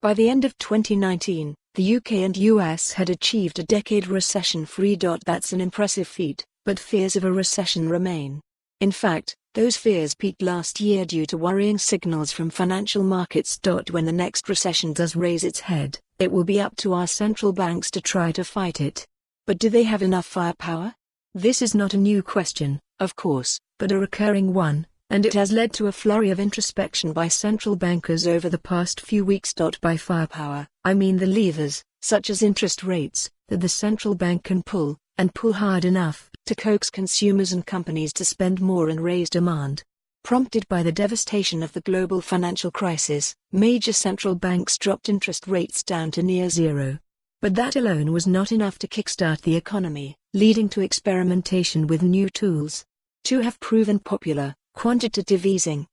By the end of 2019, the UK and US had achieved a decade recession-free. That's an impressive feat, but fears of a recession remain. In fact, those fears peaked last year due to worrying signals from financial markets. When the next recession does raise its head, it will be up to our central banks to try to fight it. But do they have enough firepower? This is not a new question, of course, but a recurring one, and it has led to a flurry of introspection by central bankers over the past few weeks. By firepower, I mean the levers, such as interest rates, that the central bank can pull, and pull hard enough, to coax consumers and companies to spend more and raise demand. Prompted by the devastation of the global financial crisis, major central banks dropped interest rates down to near zero. But that alone was not enough to kickstart the economy, leading to experimentation with new tools. Two have proven popular: quantitative easing,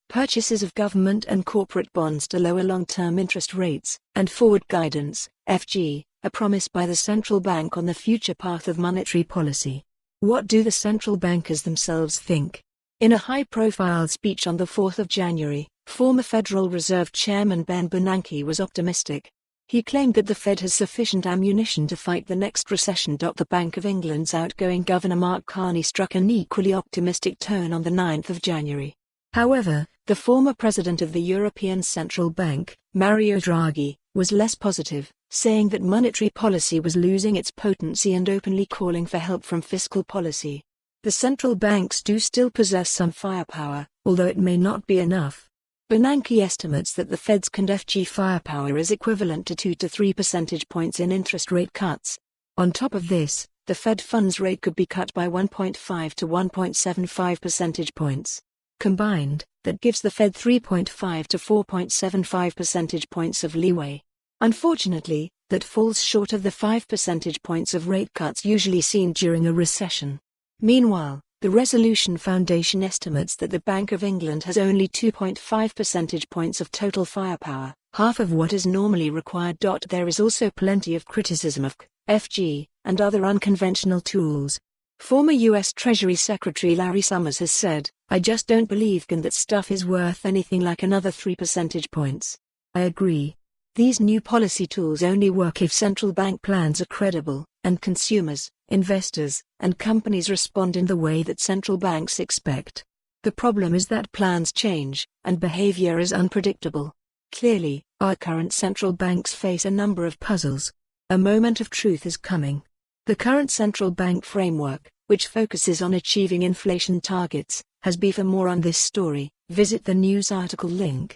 purchases of government and corporate bonds to lower long-term interest rates, and forward guidance, FG, a promise by the central bank on the future path of monetary policy. What do the central bankers themselves think? In a high-profile speech on the 4th of January, former Federal Reserve Chairman Ben Bernanke was optimistic. He claimed that the Fed has sufficient ammunition to fight the next recession. The Bank of England's outgoing Governor Mark Carney struck an equally optimistic tone on the 9th of January. However, the former president of the European Central Bank, Mario Draghi, was less positive, saying that monetary policy was losing its potency and openly calling for help from fiscal policy. The central banks do still possess some firepower, although it may not be enough. Bernanke estimates that the Fed's FG firepower is equivalent to 2 to 3 percentage points in interest rate cuts. On top of this, the Fed funds rate could be cut by 1.5 to 1.75 percentage points. Combined, that gives the Fed 3.5 to 4.75 percentage points of leeway. Unfortunately, that falls short of the 5 percentage points of rate cuts usually seen during a recession. Meanwhile, the Resolution Foundation estimates that the Bank of England has only 2.5 percentage points of total firepower, half of what is normally required. There is also plenty of criticism of FG and other unconventional tools. Former U.S. Treasury Secretary Larry Summers has said, "I just don't believe that stuff is worth anything like another 3 percentage points." I agree. These new policy tools only work if central bank plans are credible, and consumers, investors, and companies respond in the way that central banks expect. The problem is that plans change, and behavior is unpredictable. Clearly, our current central banks face a number of puzzles. A moment of truth is coming. The current central bank framework, which focuses on achieving inflation targets, has been. For more on this story, visit the news article link.